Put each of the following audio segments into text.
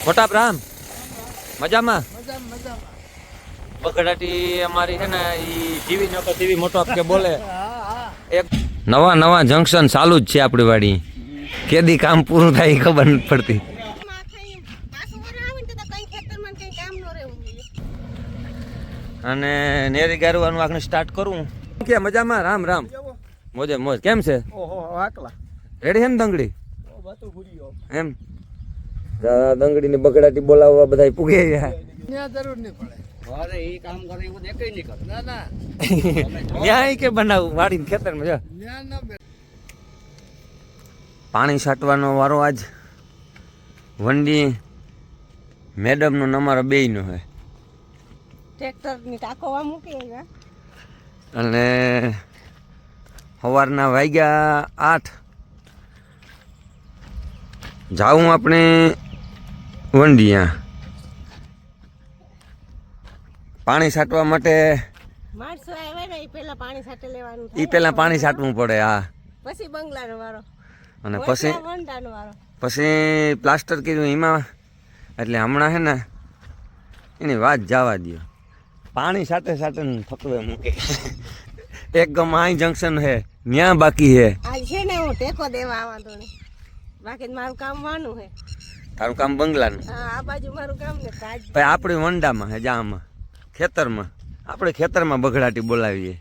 મોટા રામ મજામાં બગડાટી અમારી છે ને ઈ ટીવી નો ટીવી મોટો કે બોલે એક નવા જંક્શન ચાલુ જ છે આપણી વાડી કેદી કામ પૂરું થાય એ ખબર નથી પડતી અને નેરી ગારવાનું આપણે સ્ટાર્ટ કરું કે મજામાં રામ રામ મોજે મોજ કેમ છે રેડી હે ને દંગડી એમ દંગડી ની બગડાટી બોલાવવા બધા પૂગે જરૂર નહીં પડે અરે એ કામ કરે એવું દેખાય નહીં કરે ના ના ન્યાય કે બનાવું વાડીને ખેતરમાં જો પાણી છાંટવાનો વારો આજ વંડી મેડમ નો અમારો બેય નો હે ટ્રેક્ટર ની ટાંકોવા મૂકી અને સવારના વાગ્યા 8 જાઉં આપણે વંડિયા પાણી છાંટવા માટે માણસો આવે ને ઈ પેલા પાણી છાંટે લેવાનું ઈ પેલા પાણી છાંટવું પડે હા પછી બંગલાનો વારો અને પછી વંડાનો વારો પછી પ્લાસ્ટર કર્યું એમાં એટલે હમણાં હે ને એની વાત જવા દો પાણી સાથે સાથે ફકવે મૂકે એક ગમ અહીં જંક્શન હે ન્યા બાકી હે આજ છે ને હું ટેકો દેવા આવવાનો ને બાકી મારું કામ વાનું હે તારું કામ બંગલાનું હા આ બાજુ મારું કામ ને આજ ભાઈ આપણી વંડામાં હે જામાં ખેતરમાં આપણે ખેતરમાં બગડાટી બોલાવીએ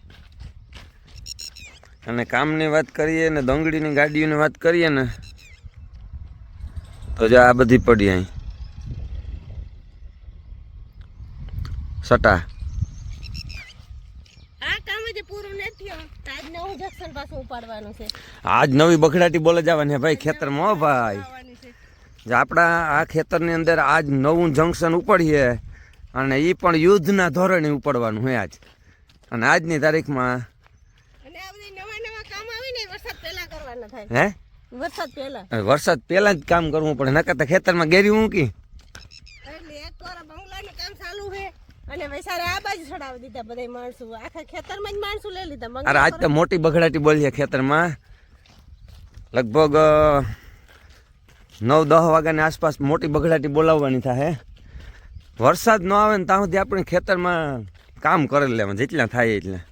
અને કામની વાત કરીએ ને દંગડીની ગાડીઓની વાત કરીએ ને તો જો આ બધી પડી અહીં સટા આ કામ જે પૂરું નથી થયું આજ નવું જંક્શન પાછું ઉપાડવાનું છે આજ નવી બગડાટી બોલે જવાની હે ભાઈ ખેતરમાં હો ભાઈ જે આપણા આ ખેતરની અંદર આજ નવું જંક્શન ઉપાડીએ અને એ પણ યુદ્ધના ધોરણે ઉપાડવાનું હોય આજ અને આજની તારીખમાં અને આ બધી નવા કામ આવે ને વરસાદ પહેલા કરવાના થાય હે વરસાદ પહેલા જ કામ કરવું પડે નકર તો ખેતરમાં ગેરી મૂકી એટલે એક વાર બંગલાનું કામ ચાલુ છે અને વૈસારે આ બાજુ છોડાવી દીધા બધા માણસો આખા ખેતરમાં જ માણસો લઈ લીધા અરે આજ તો મોટી બગડાટી બોલીએ ખેતરમાં લગભગ 9-10 વાગ્યાની આસપાસ મોટી બગડાટી બોલાવવાની થાય વરસાદ ન આવે ને ત્યાં સુધી આપણે ખેતરમાં કામ કરી લેવા જેટલા થાય એટલા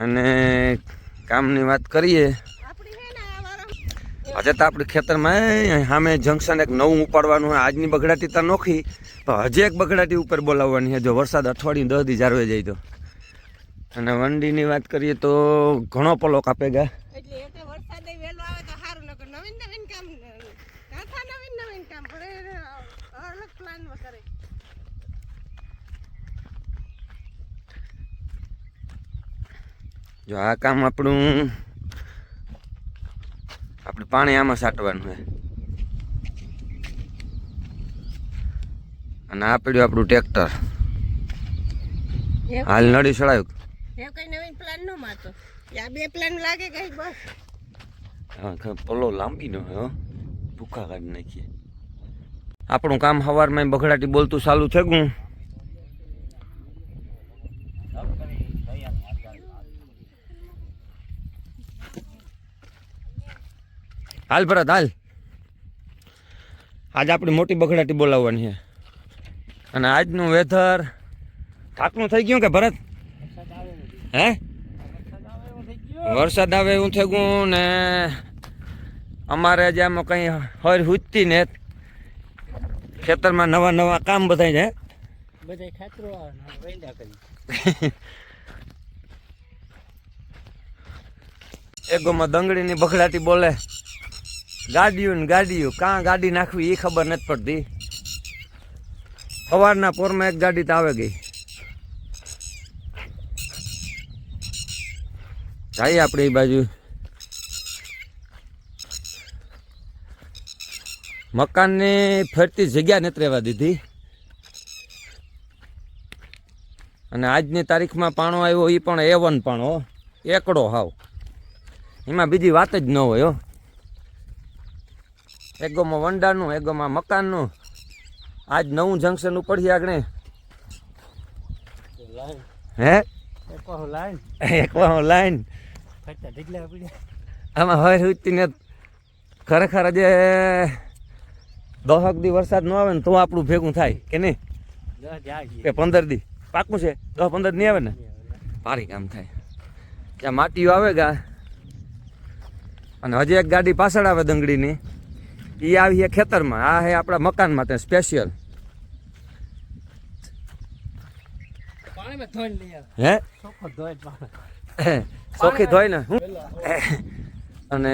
અને કામની વાત કરીએ આજે તો આપણે ખેતરમાં સામે જંક્શન એક નવું ઉપાડવાનું હોય આજની બગડાટી તો નોખી પણ હજી એક બગડાટી ઉપર બોલાવવાની છે જો વરસાદ અઠવાડિયું 10 દી જાળવે જાય તો અને વંડીની વાત કરીએ તો ઘણો પલો કાપે ગયા એટલે એટલે વરસાદ વહેલો આવે તો સારું નકર નવીન કામ કાથા નવીન કામ પણ અલગ પ્લાનમાં કરે જો આ કામ આપણે પાણી આમાં છાંટવાનું છે અને આ પડ્યું આપણું ટ્રેક્ટર હાલ નડી ચડાવ્યું એ કઈ નવીન પ્લાન નો મારતો આ બે પ્લાન લાગે કઈ બસ હા પલો લાંબી નો હે ભૂખા કાઢી નાખીએ આપણું કામ સવારમાં બગડાટી બોલતું ચાલુ થઈ ગયું હાલ ભરત હાલ આજ આપણી મોટી બગડાટી બોલાવવાની છે અને આજનું વેધર ઠાકનું થઈ ગયું કે ભરત હે વરસાદ આવે એવું થઈ ગયું ને અમારે જે આમાં કંઈ હર હુજતી ને ખેતરમાં નવા કામ બધા છે બધા ખાતરો વેંડા કરી એગોમાં દંગડીની બગડાટી બોલે ગાડીઓ કાં ગાડી નાખવી એ ખબર નથી પડતી સવારના પોરમાં એક ગાડી તો આવે ગઈ જાય આપણે એ બાજુ મકાનની ફરતી જગ્યા નથી રહેવા દીધી અને આજની તારીખમાં પાણો આવ્યો એ પણ A1 પાણો એકડો હાવ એમાં બીજી વાત જ ન હોય હો એગોમાં વંડાનું એગોમાં મકાનનું આજ નવું જંક્શન ઉપડશે આગળ હે એકવા લાઈન આમાં હોય ઉઠતી ને ખરેખર જે 10 દી વરસાદ ન આવે ને તો આપણું ભેગું થાય કે નહીં? કે 15 દી પાકું છે? 10-15 નહીં આવે ને ભારી કામ થાય. ત્યાં માટીઓ આવે ગા અને હજી એક ગાડી પાછળ આવે દંગડીની, એ આવી છે ખેતરમાં. આ હે આપણા મકાન માટે સ્પેશિયલ. પાણીમાં ધોઈને લઈ આવે. હે ચોખ્ખો ધોઈ પાણી. ચોખ્ખી ધોઈ ને હું અને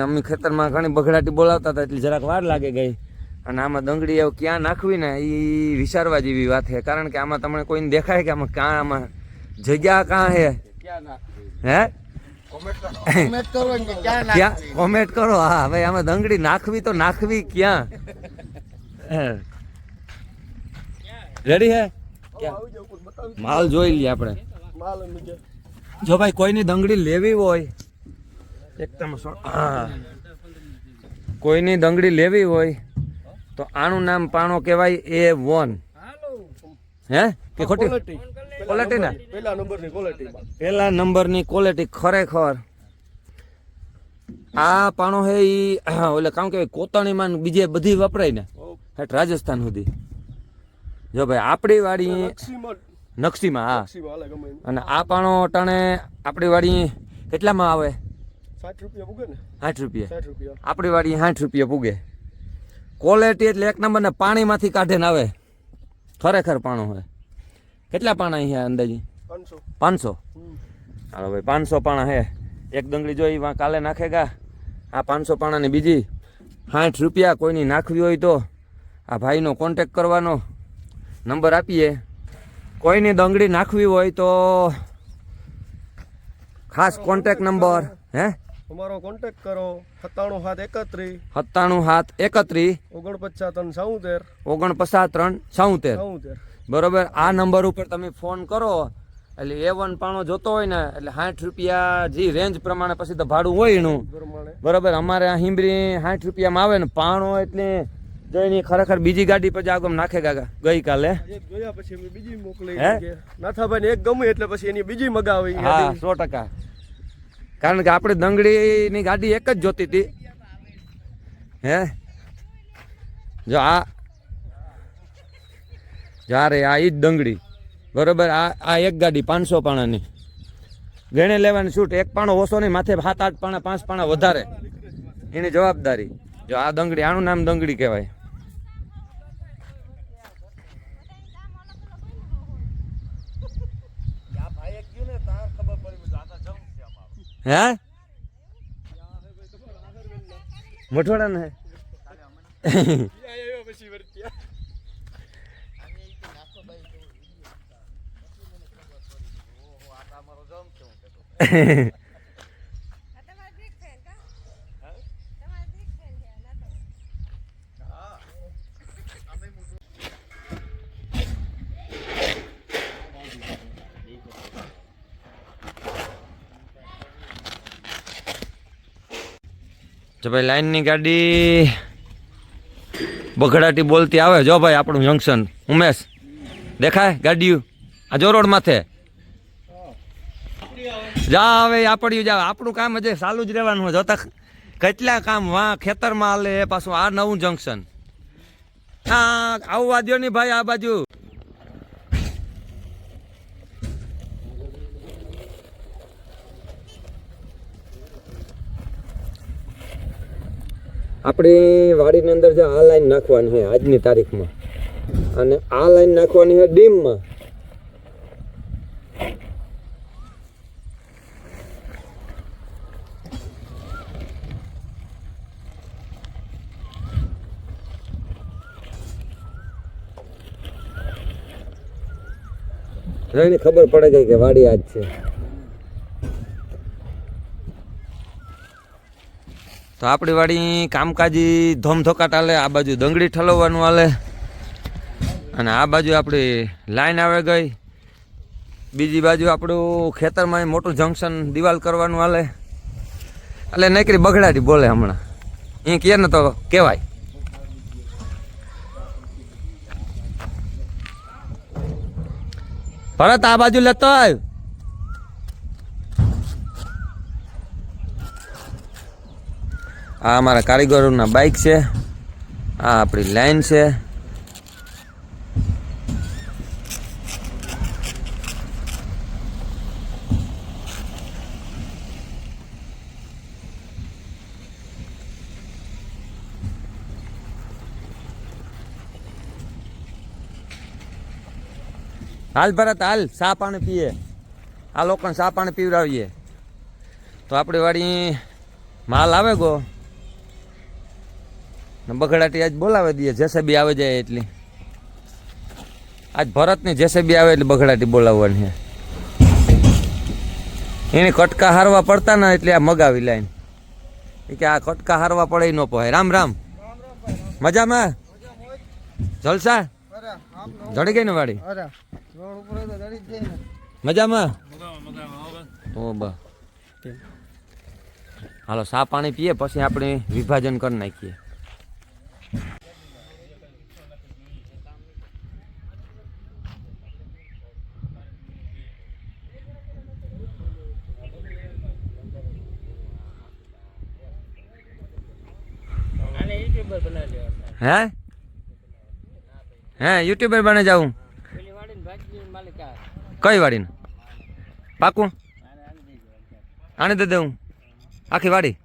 અમે ખેતરમાં ઘણી બગડાટી બોલાવતા હતા એટલે જરાક વાર લાગે ગઈ. અને આમાં દંગડી એવું ક્યાં નાખવી ને એ વિચારવા જેવી વાત છે. કારણ કે આમાં તમને કોઈને દેખાય કે આમાં ક્યાં આમાં જગ્યા ક્યાં છે? હે કોમેન્ટ કરો કે ક્યાં ક્યાં કોમેન્ટ કરો. હા ભાઈ આમાં દંગડી નાખવી તો નાખવી ક્યાં? રેડી હે? માલ જોઈ લઈએ આપણે. જો ભાઈ કોઈની દંગડી લેવી હોય એકદમ હા કોઈની દંગડી લેવી હોય તો આનું નામ પાણો કહેવાય A1. હે કે ખોટી ક્વોલિટી ના પહેલા નંબરની ક્વોલિટી ખરેખર. આ પાણો હે ઈ ઓલે કામ કહેવાય કોતણીમાં ને બીજે બધી વપરાય ને હેઠ રાજસ્થાન સુધી. જો ભાઈ આપણી વાડી નકશીમાં હા. અને આ પાણો અટાણે આપણી વાડી કેટલામાં આવે? 60 રૂપિયા પૂગે ને? 60 રૂપિયા. 60 રૂપિયા. આપણી વાડી 60 રૂપિયા પૂગે. ક્વોલિટી એટલે એક નંબર ને પાણીમાંથી કાઢે ને આવે ખરેખર પાણો હોય. કેટલા પાણા અહીંયા અંદાજી? 500. હાલો ભાઈ 500 પાણા હે. એક દંગડી જોઈ કાલે નાખેગા. આ 500 પાણાની બીજી 60 રૂપિયા. કોઈની નાખવી હોય તો આ ભાઈનો કોન્ટેક કરવાનો નંબર આપીએ. કોઈની દંગડી નાખવી હોય તો ખાસ કોન્ટેક નંબર હે અમારો કોન્ટેક્ટ કરો 97 4973 બરોબર. આ નંબર ઉપર તમે ફોન કરો એટલે A1 પાણો જોતો હોય ને એટલે 60 રૂપિયા જે રેન્જ પ્રમાણે પછી તો ભાડું હોય એનું બરોબર. અમારે આ હિંબરી 60 રૂપિયામાં આવે ને પાણો એટલે જો એની ખરેખર બીજી ગાડી પછી આગળ નાખે ગાગા ગઈકાલે જોયા પછી અમે બીજી મોકલી નાથાભાઈ એક ગમે એટલે પછી એની બીજી મગાવી. હા 100%. કારણ કે આપણે દંગડીની ગાડી એક જ જોતી હતી. હે જો રે આ ઈ જ દંગડી બરોબર. આ એક ગાડી 500 પાણાની ગણે લેવાની છૂટ. એક પાણો ઓછો નહીં, માથે 7-8 પાણા 5 પાણા વધારે એની જવાબદારી. જો આ દંગડી આનું નામ દંગડી કહેવાય. હે મઠવાડા ને જો ભાઈ લાઈનની ગાડી બગડાટી બોલતી આવે. જો ભાઈ આપણું જંકશન ઉમેશ દેખાય ગાડીયું આ જો રોડ માથે જા. હવે આપડ્યું જા. આપણું કામ હજી ચાલુ જ રહેવાનું. જોતા કેટલા કામ વાં ખેતરમાં હાલે. પાછું આ નવું જંકશન. હા આવવા દો ને ભાઈ આ બાજુ. આપણી વાડીની અંદર જો આ લાઈન નાખવાની છે આજની તારીખમાં અને આ લાઈન નાખવાની છે ડીમમાં. એને ખબર પડે ગઈ કે વાડી આજ છે. તો આપણી વાડી કામકાજી ધોમધોકાટ હાલે. આ બાજુ દંગડી ઠલવવાનું હાલે અને આ બાજુ આપણી લાઈન આવે ગઈ. બીજી બાજુ આપણું ખેતરમાં મોટું જંકશન દિવાલ કરવાનું હાલે. એટલે નકરી બગડાટી બોલે હમણાં એ કહે ને તો કહેવાય. ભરત આ બાજુ લેતો આવ. આ અમારા કારીગરોના બાઇક છે. આ આપણી લાઈન છે. હાલ ભરત હાલ, ચા પાણી પીએ, આ લોકોને ચા પાણી પીવડાવીએ. તો આપણી વાડી માલ આવે ગો ને બગડાટી આજ બોલાવી દઈએ, જેસેબી આવે જાય એટલી. આજ ભરતની જેસેબી આવે એટલે બગડાટી બોલાવવાની છે. એની કટકા હારવા પડતા ને એટલે આ મગાવી લાઈન કે આ કટકા હારવા પડે ન પહોંચે. રામ રામ, મજામાં? જલસા? જડી ગઈ ને વાડી? મજામાં? ઓ બા, હાલો ચા પાણી પીએ પછી આપણે વિભાજન કરી નાખીએ. હે હે યુટ્યુબર બને જાઉં? કઈ વાડી ને પાકું આને દે દઉં આખી વાડી?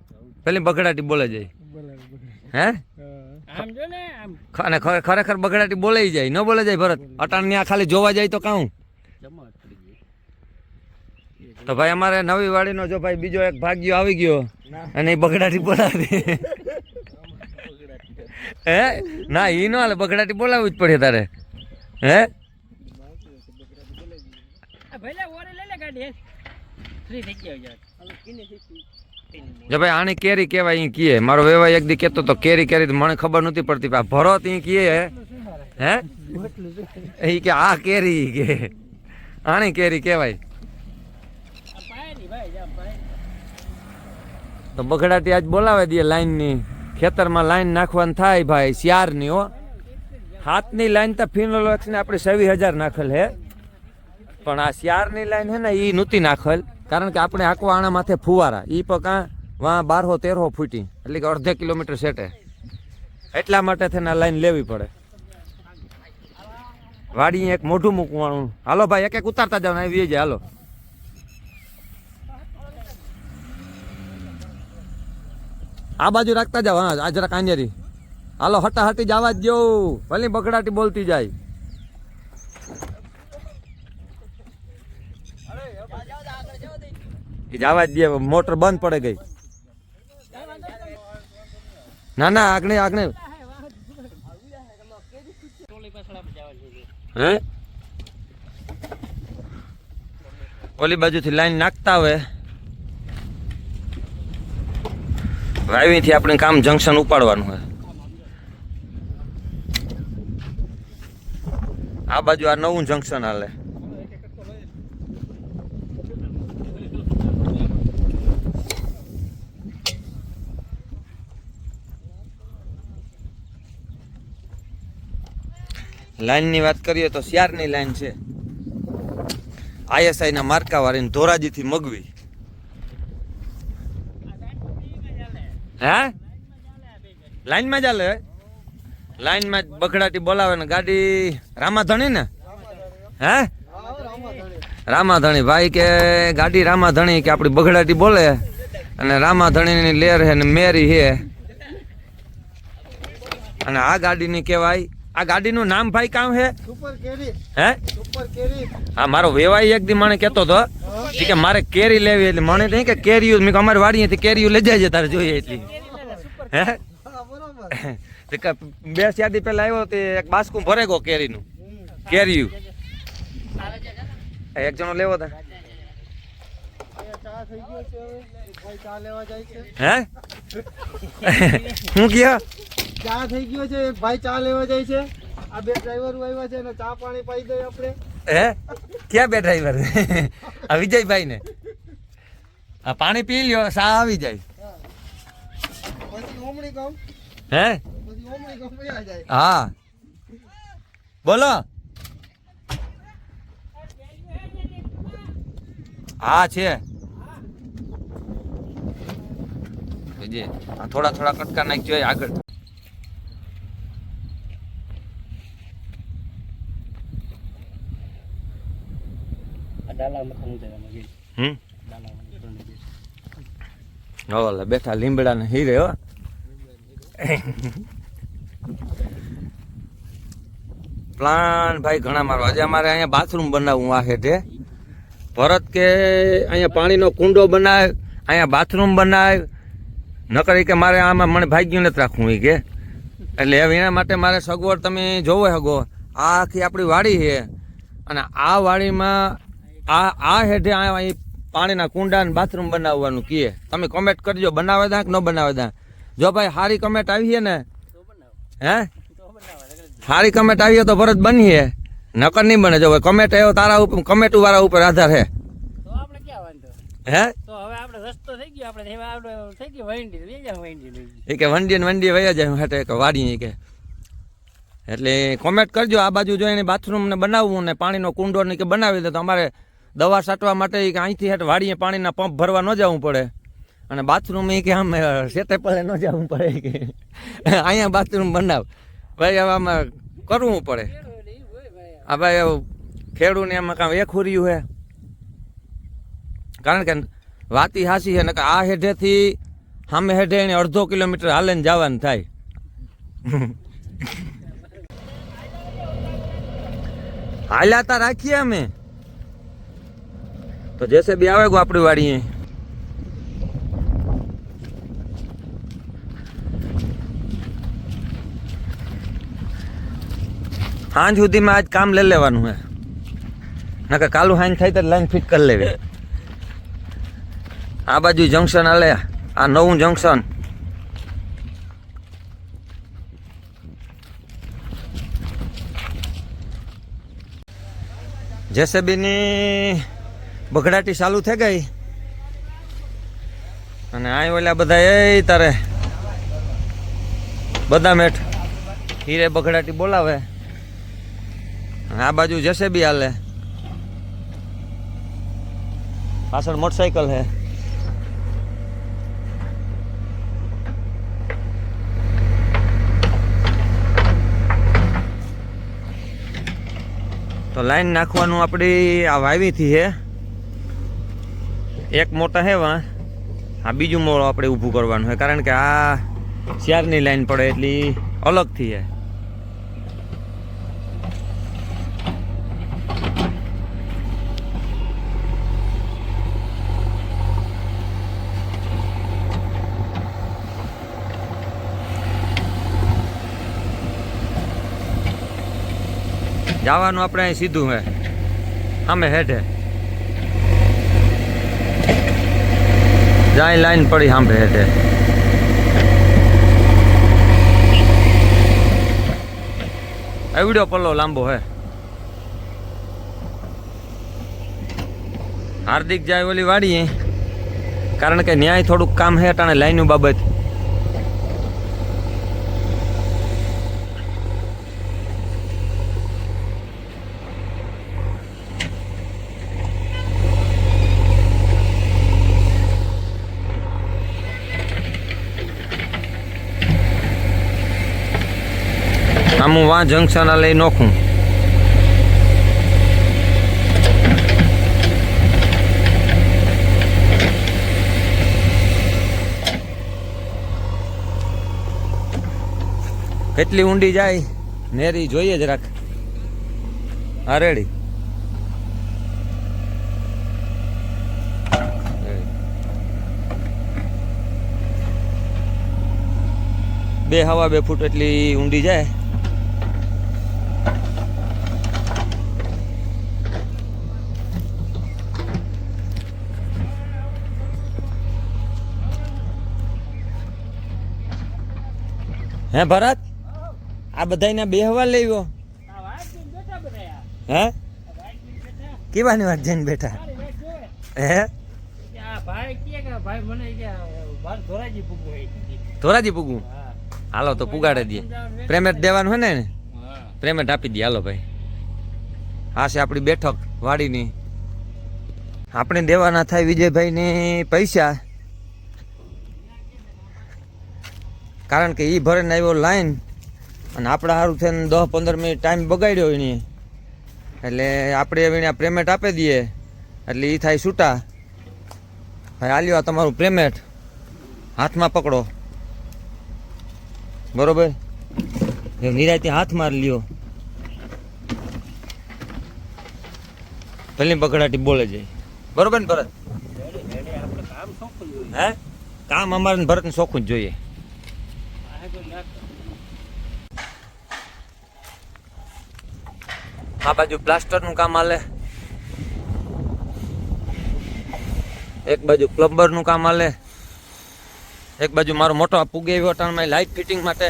પેલી બગડાટી બોલે જાય હે? અને ખરેખર બગડાટી બોલાઈ જાય, ન બોલે જાય ભરત? અટાણ ત્યાં ખાલી જોવા જાય તો કાઉં? તો ભાઈ અમારે નવી વાડીનો જો ભાઈ બીજો એક ભાગ્યો આવી ગયો અને એ બગડાટી બોલાવી. હે ના ઈ નો હાલે, બગડાટી બોલાવવું જ પડે તારે. હે જો ભાઈ આની કેરી કેવાય ઈ કીએ. મારો વેવાય એક દી કેતો તો કેરી કેરી, મને ખબર નથી પડતી. ભરત ઈ કીએ હે ઈ કે આ કેરી કે આની કેરી કેવાય. તો બગડાટી આજ બોલાવે દે લાઈન ની. ખેતરમાં લાઈન નાખવાનું થાય ભાઈ શિયારની. હો હાથની લાઈન તો ફિનોલેક્સ ને આપણે 26,000 નાખેલ હે, પણ આ શિયારની લાઈન હે ને એ નહોતી નાખેલ, કારણ કે આપણે આખવા આણા માથે ફુવારા એ પણ કાં વાં 12-13 ફૂટી એટલે કે અડધા કિલોમીટર સેટે. એટલા માટે થઈને આ લાઈન લેવી પડે. વાડી એક મોઢું મૂકવાનું. હાલો ભાઈ એક એક ઉતારતા જાવ ને આવી જાય. હાલો આ બાજુ રાખતા જાવ. હા આ જરા કાંજરી. હાલો હટાહટી જવા જ જવું, ભલે બગડાટી બોલતી જાય. જવા જ દે, મોટર બંધ પડે ગઈ. ના ના આગળ આગળ. હે ઓલી બાજુથી લાઈન નાખતા હોય. વાવીથી આપણે કામ જંકશન ઉપાડવાનું હોય. આ બાજુ આ નવું જંકશન હાલે. લાઈનની વાત કરીએ તો શિયારની લાઈન છે. ISI ના માર્કા વાળી ધોરાજીથી મગવી. હે લાઈનમાં ચાલે? લાઈનમાં બગડાટી બોલાવે ને ગાડી રામાધણી ને? હે રામાધણી ભાઈ કે ગાડી રામાધણી કે આપણી બગડાટી બોલે અને રામાધણીની લેર હે ને મેરી હે. અને આ ગાડીની કહેવાય, આ ગાડીનું નામ ભાઈ કામ હે સુપર કેરી. હે સુપર કેરી. હા મારો વેવાઈ એક દી મને કહેતો હતો કે મારે કેરી લેવી, એટલે મને તો કે કેરીયું મેં અમારી વાડીએથી કેરીયું લઈ જાય તારે જોઈએ એટલી. હે બે ચાર દી પેલા આવ્યો તે એક બાસ્કું ભરે ગો કેરીનું કેરીયું. એક જણો લેવો તા. હે હું કયો ચા થઈ ગયો છે, એક ભાઈ ચા લેવા જાય છે. આ બે ડ્રાઈવર આવ્યા છે અને ચા પાણી પાઈ દઈએ આપણે. હે ક્યાં બે ડ્રાઈવર? આ વિજયભાઈ ને આ પાણી પી લ્યો, સા આવી જાય. પછી ઓમણી કહું. હે પછી ઓમણી કહું પૈયા જાય. હા બોલો. હા છે થોડા થોડા કટકા નાખજો આગળ. ડાલામાં તો ઉતરવાનું છે. હમ ડાલામાં ઉતરવાનું છે. ઓલે બેઠા લીમડા ને હીરે હો પ્લાન ભાઈ ઘણા મારો આજે અમારે અહીંયા બાથરૂમ બનાવવું આ હેઠે ભરત કે અહીંયા પાણીનો કુંડો બનાવ અહીંયા બાથરૂમ બનાવ નકરી કે મારે આમાં મને ભાગ્યું નથી રાખવું એ કે એટલે હવે એના માટે મારે સગવડ તમે જોવો હગો આ આખી આપણી વાડી છે અને આ વાડીમાં આ હેઠે અહીં પાણીના કુંડા ને બાથરૂમ બનાવવાનું કીએ તમે કમેન્ટ કરજો બનાવે દા કે ન બનાવે દા જો ભાઈ સારી કમેન્ટ આવી છે ને હે સારી કમેન્ટ આવી તો ભરત બનીએ નકર નહીં બને જો ભાઈ કમેન્ટ આવ્યો તારા ઉપર કમેન્ટ વાળા ઉપર આધાર હે તો આપણે ક્યાં વાંધો હે તો હવે આપણે રસ્તો થઈ ગયો આપણે હવે આપણે થઈ ગયો વંડી લઈ જાવ વંડી લઈ એ કે વંડી ને વંડી વયા જાય હાટે કે વાડી કે એટલે કોમેન્ટ કરજો આ બાજુ જોઈને બાથરૂમ ને બનાવવું ને પાણીનો કુંડો ને કે બનાવી દે તો અમારે દવા છાંટવા માટે કે અહીંથી હેઠ વાડીએ પાણીના પંપ ભરવા ન જવું પડે અને બાથરૂમ એ કે આમ સેટે પડે ન જવું પડે કે અહીંયા બાથરૂમ બનાવ ભાઈ હવે આમાં કરવું પડે આ ભાઈ ખેડૂત ને એમાં કામ એખુર્યું હે કારણ કે વાતી હાસી છે ને કે આ હેઠેથી સામે હેઠે એને 1/2 કિલોમીટર હાલે ને જવાનું થાય હાલ્યાતા રાખીએ અમે તો જેસે બી આવે ગો આપણી વાડીએ સાંજ સુધીમાં આજ કામ લઈ લેવાનું હે નકર કાલું સાંજ થાય તો લાઈન ફિટ કરી લેવી આ બાજુ જંકશન હાલે આ નવું જંકશન જેસીબીની બગડાટી ચાલુ થઈ ગઈ અને આ ઓલા બધા એ તારે બધા મેઠ હીરે બગડાટી બોલાવે આ બાજુ જેસીબી હાલે પાછળ મોટરસાઇકલ હે તો લાઈન નાખવાનું આપણી આ વાવીથી છે એક મોટા હે વા આ બીજું મોડું આપણે ઊભું કરવાનું છે કારણ કે આ ચારની લાઈન પડે એટલી અલગથી છે જવાનું આપણે અહીં સીધું હે અમે હેઠે જાય લાઈન પડી સાંભે હેઠે એવડો પલ્લો લાંબો હે હાર્દિક જાય ઓલી વાડીએ કારણ કે ન્યાય થોડુંક કામ હે ટાણે લાઈનનું બાબત આમ હું વાં જંકશન લઈ નોખું કેટલી ઊંડી જાય નેરી જોઈએ જરાક હા રેડી બે હવા 2 ફૂટ એટલી ઊંડી જાય હે ભરત આ બધાને બેહવા લેવો હે કેવાની વાત જઈને બેઠા હે ધોરાજી પૂગું હાલો તો પુગાડે દે પેમેન્ટ દેવાનું હોય ને પેમેન્ટ આપી દે હાલો ભાઈ આ છે આપણી બેઠક વાડીની આપણે દેવાના થાય વિજયભાઈને પૈસા કારણ કે એ ભરીને આવ્યો લાઈન અને આપણે સારું થઈને 10-15 મિનિટ ટાઈમ બગાડ્યો એની એટલે આપણે હવે પેમેન્ટ આપી દઈએ એટલે એ થાય છૂટા. ભાઈ આલ્યો આ તમારું પેમેન્ટ, હાથમાં પકડો, બરોબર? નિરાયતે હાથમાં લ્યો. પેલી બગડાટી બોલે જાય, બરોબર ને ભરત? હે, કામ અમારે ભરત ને ચોખ્ખું જ જોઈએ. આ બાજુ પ્લાસ્ટર નું કામ હાલે, એક બાજુ પ્લમ્બર નું કામ હાલે, એક બાજુ મારો મોટો પુગે વટાણમાં લાઇટ ફિટિંગ માટે.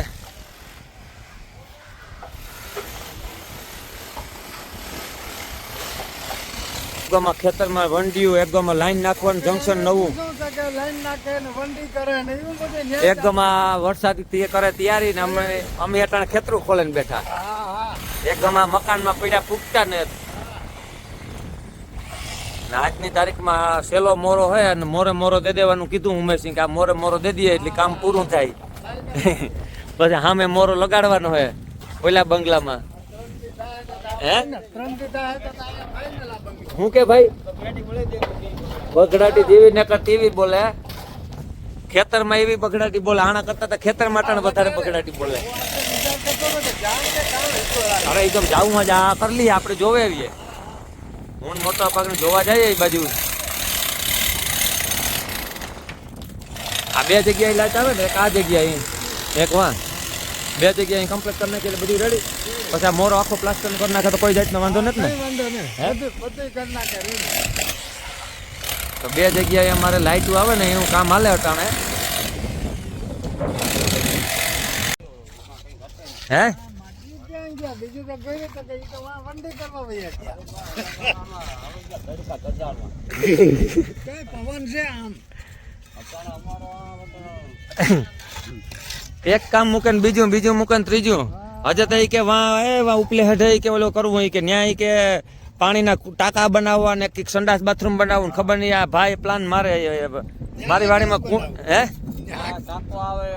ગામમાં ખેતરમાં વંડિયું, એક ગામમાં લાઈન નાખવાનું જંકશન નવું, શું છે કે લાઈન નાખે ને વંડી કરે ને એવું બધું ન્યા એક ગામમાં વરસાદ કરે તૈયારી ને અમે અટાણે ખેતરું ખોલે બેઠા. હા હા એક ગામમાં મકાનમાં પડ્યા ફૂટતા ને આજની તારીખમાં સેલો મોરો હોય અને મોરે દે દેવાનું કીધું ઉમેશસિંહ કે આ મોરે દે દઈએ એટલે કામ પૂરું થાય. પછી સામે મોરો લગાડવાનો હોય ઓલા બંગલામાં. હે હું કે ભાઈ બગડાટી જેવી ને તેવી બોલે, ખેતરમાં એવી બગડાટી બોલે, આણા કરતા તો ખેતર માટે વધારે બગડાટી બોલે. અરે એકદમ જાવું જ આ કરી લઈએ આપણે, જોવે આવીએ. હું મોટા ભાગને જોવા જઈએ એ બાજુ. આ બે જગ્યાએ લાઈટ આવે ને, એક આ જગ્યાએ, એક વાં, બે જગ્યાએ કમ્પ્લીટ કરી નાખી એટલે બધું રેડી. પછી આ મોરો આખો પ્લાસ્ટર કરી નાખે તો કોઈ જાતનો વાંધો નથી ને? વાંધો નહીં, બધું કરી નાખે. તો બે જગ્યાએ અમારે લાઈટો આવે ને એનું કામ હાલે અટાણે. હે બીજું તો ગયું તો કે ઈ તો વાં વંડી કરવા વયા ગયા. કઈ પવન છે આમ. એક કામ મૂકે ને બીજું, બીજું મૂકે ને ત્રીજું. હજે તો કે વાં ઉપલે હેઠે કે ઓલો કરવું હોય કે ન્યાય કે પાણીના ટાંકા બનાવવા ને કંઈક સંડાસ બાથરૂમ બનાવવું ને ખબર નહીં. આ ભાઈ પ્લાન મારે મારી વાડીમાં હે ટાંકો આવે,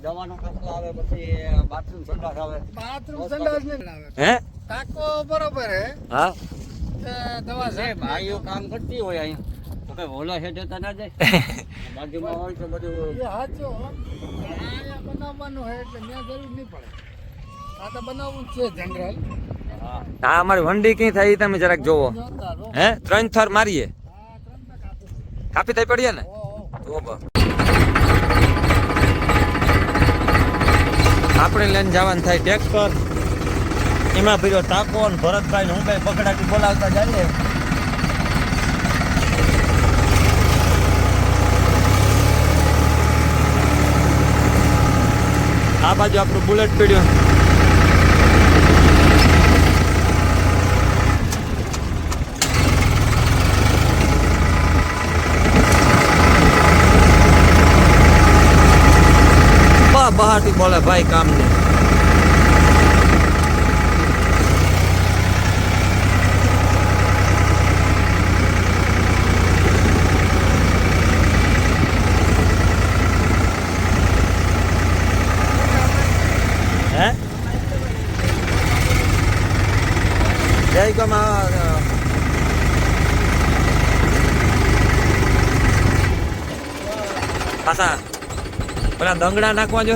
જવાનો ટાંકો આવે, પછી બાથરૂમ સંડાસ આવે. બાથરૂમ સંડાસ નહીં આવે. હે ટાંકો બરોબર હે. હા દવા છે ભાઈઓ કામ કરતી હોય અહીંયા તો કઈ ઓલા હેઠે તો ના જાય. બાજુમાં હોય તો બધું એ હાચો હો. અહીંયા બનાવવાનું હોય એટલે ત્યાં જરૂર નહીં પડે. આ તો બનાવવું જ છે જનરલ. હા અમારી વંડી કઈ થાય તમે જરાક જોવો. હે 3 થર મારીએ, કાપી થઈ પડીએ ને તો આપણે લઈને જવાનું થાય ટ્રેક્ટર. એમાં ભીરો ટાંકો ને ભરતભાઈ ને હું કઈ બગડાટી બોલાવતા જઈએ. આ બાજુ આપણું બુલેટ પીડ્યું. બહારથી બોલે ભાઈ કામ ને. હે જય ગમા પાછા પેલા દંગડા નાખવા જો.